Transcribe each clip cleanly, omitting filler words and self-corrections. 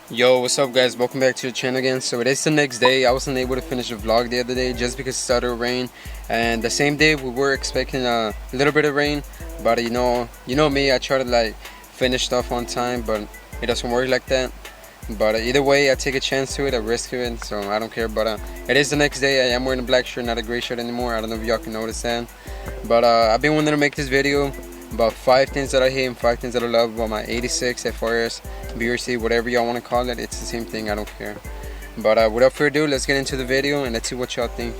Yo, what's up guys, welcome back to the channel again. So it is the next day. I wasn't able to finish the vlog the other day just because it started to rain, and the same day we were expecting a little bit of rain, but you know me, I try to like finish stuff on time, but it doesn't work like that. But either way, I take a chance to it, I risk it, so I don't care. But it is the next day. I am wearing a black shirt, not a gray shirt anymore. I don't know if y'all can notice that, but I've been wanting to make this video about 5 things that I hate and 5 things that I love about my 86 FRS, BRZ, whatever y'all want to call it. It's the same thing, I don't care. But without further ado, let's get into the video and let's see what y'all think.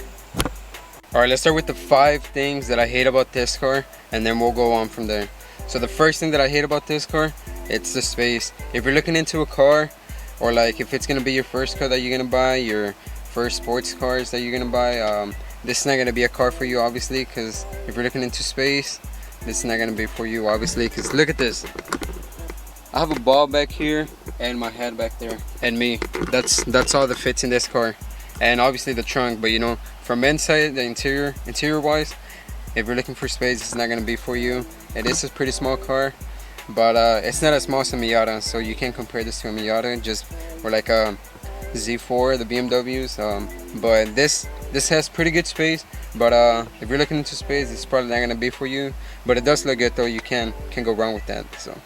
Alright, let's start with the 5 things that I hate about this car, and then we'll go on from there. So the first thing that I hate about this car, it's the space. If you're looking into a car, or like if it's gonna be your first car that you're gonna buy, your first sports cars that you're gonna buy, this is not gonna be a car for you, obviously, because if you're looking into space, this is not gonna be for you, obviously, because look at this. I have a ball back here and my head back there and me. That's all that fits in this car, and obviously the trunk. But you know, from inside, the interior wise, if you're looking for space, it's not gonna be for you. It is a pretty small car, but it's not as small as a Miata, so you can't compare this to a Miata, just or like a Z4, the BMWs. But this has pretty good space, but if you're looking into space, it's probably not gonna be for you. But it does look good though. You can't go wrong with that. So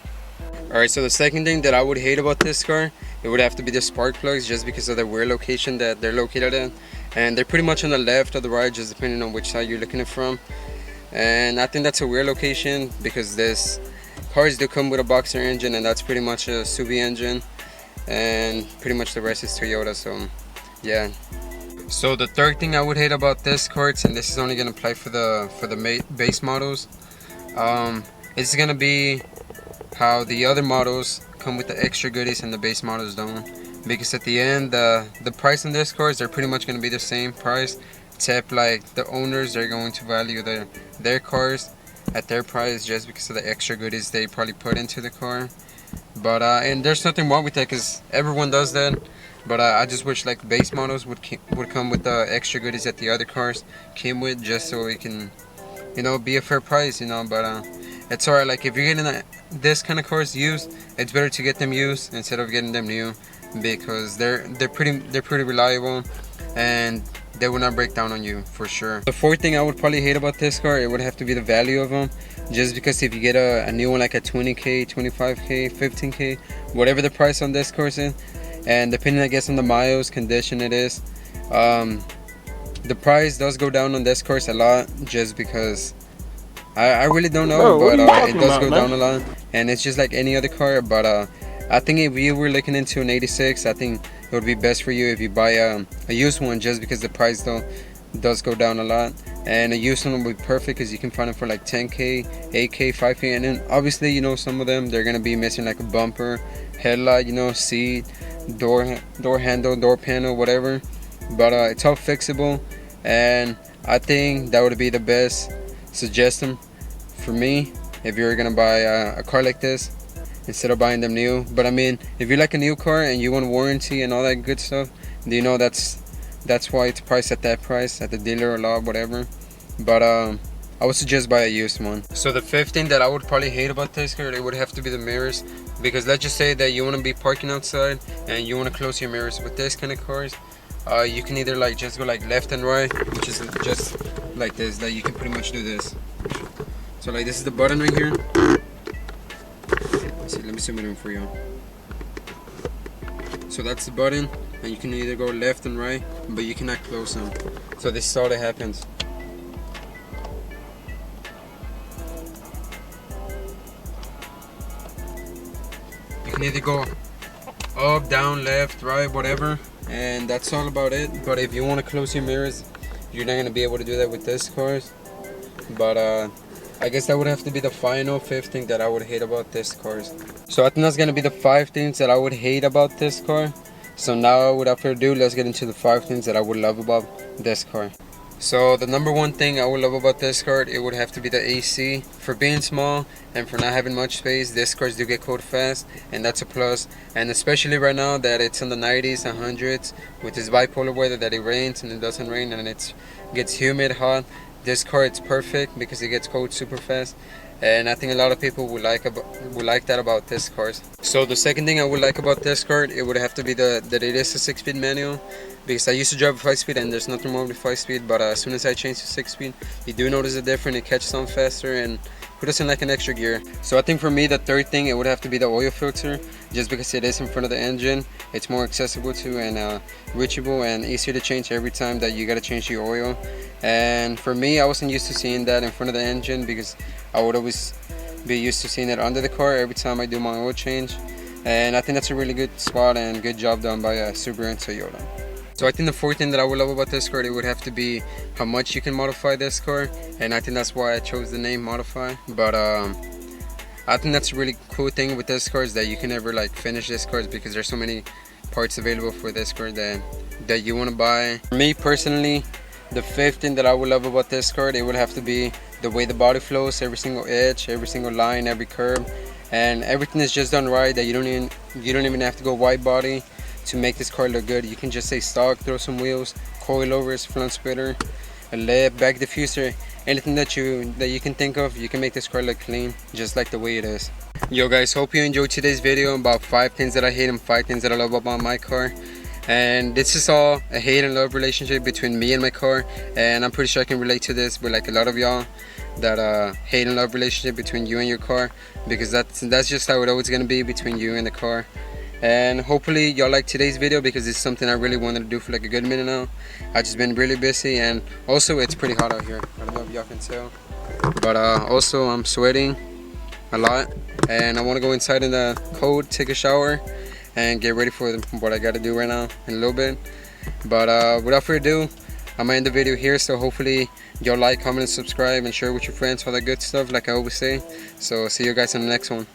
alright, so the second thing that I would hate about this car, it would have to be the spark plugs, just because of the weird location that they're located at, and they're pretty much on the left or the right, just depending on which side you're looking at from. And I think that's a weird location because this cars do come with a boxer engine, and that's pretty much a Subi engine, and pretty much the rest is Toyota. So yeah. So the third thing I would hate about this car, and this is only gonna apply for the base models, it's gonna be how the other models come with the extra goodies and the base models don't. Because at the end, the price on this cars, they're pretty much gonna be the same price, except like the owners, they're going to value their cars at their price just because of the extra goodies they probably put into the car. But and there's nothing wrong with that, because everyone does that. But I just wish like base models would come with the extra goodies that the other cars came with, just so it can, you know, be a fair price, you know. But it's alright. Like if you're getting this kind of cars used, it's better to get them used instead of getting them new, because they're pretty reliable and they will not break down on you for sure. The fourth thing I would probably hate about this car, it would have to be the value of them. Just because if you get a new one like a 20k, 25k, 15k, whatever the price on this car is, and depending I guess on the miles, condition it is, the price does go down on this course a lot, just because I really don't know. But it does go down a lot, and it's just like any other car. But I think if you were looking into an 86, I think it would be best for you if you buy a used one, just because the price does go down a lot. And a used one would be perfect because you can find it for like 10k, 8k, 5k, and then obviously, you know, some of them they're gonna be missing like a bumper, headlight, you know, seat, door handle, door panel, whatever. But it's all fixable, and I think that would be the best suggestion for me if you're gonna buy a car like this instead of buying them new. But I mean, if you like a new car and you want warranty and all that good stuff, do you know that's why it's priced at that price at the dealer or lot, whatever. But I would suggest buy a used one. So the fifth thing that I would probably hate about this car, it would have to be the mirrors. Because let's just say that you want to be parking outside and you want to close your mirrors. With this kind of cars, you can either like just go like left and right, which is just like this, that you can pretty much do this. So like this is the button right here. Let's see, let me zoom it in for you. So that's the button, and you can either go left and right, but you cannot close them. So this is all that happens. You can either go up, down, left, right, whatever, and that's all about it. But if you want to close your mirrors, you're not going to be able to do that with this car. But I guess that would have to be the final 5th thing that I would hate about this car. So I think that's going to be the 5 things that I would hate about this car. So now without further ado, let's get into the 5 things that I would love about this car. So the number 1 thing I would love about this car, it would have to be the AC. For being small and for not having much space, this cars do get cold fast, and that's a plus. And especially right now that it's in the 90s and 100s with this bipolar weather, that it rains and it doesn't rain and it gets humid, hot. This car, it's perfect because it gets cold super fast, and I think a lot of people would like that about this car. So the second thing I would like about this car, it would have to be that it is a 6-speed manual, because I used to drive a 5-speed and there's nothing wrong with 5-speed, but as soon as I changed to 6-speed, you do notice a difference. It catches on faster, and who doesn't like an extra gear? So I think for me the third thing, it would have to be the oil filter, just because it is in front of the engine. It's more accessible to and reachable and easier to change every time that you got to change your oil. And for me, I wasn't used to seeing that in front of the engine, because I would always be used to seeing it under the car every time I do my oil change. And I think that's a really good spot and good job done by Subaru and Toyota. So I think the fourth thing that I would love about this car, it would have to be how much you can modify this car, and I think that's why I chose the name Modify. But I think that's a really cool thing with this car, is that you can never like finish this car, because there's so many parts available for this car that you want to buy. For me personally, the fifth thing that I would love about this car, it would have to be the way the body flows, every single edge, every single line, every curve, and everything is just done right, that you don't even have to go wide body to make this car look good. You can just say stock, throw some wheels, coilovers, front splitter, a lip, back diffuser, anything that you can think of, you can make this car look clean, just like the way it is. Yo guys, hope you enjoyed today's video about 5 things that I hate and 5 things that I love about my car. And this is all a hate and love relationship between me and my car, and I'm pretty sure I can relate to this with like a lot of y'all, that hate and love relationship between you and your car, because that's just how it always gonna be between you and the car. And hopefully y'all like today's video, because it's something I really wanted to do for like a good minute now. I've just been really busy, and also it's pretty hot out here. I don't know if y'all can tell, but also I'm sweating a lot, and I want to go inside in the cold, take a shower, and get ready for what I got to do right now in a little bit. But without further ado, I'm gonna end the video here. So hopefully y'all like, comment, and subscribe, and share with your friends, all that good stuff like I always say. So see you guys in the next one.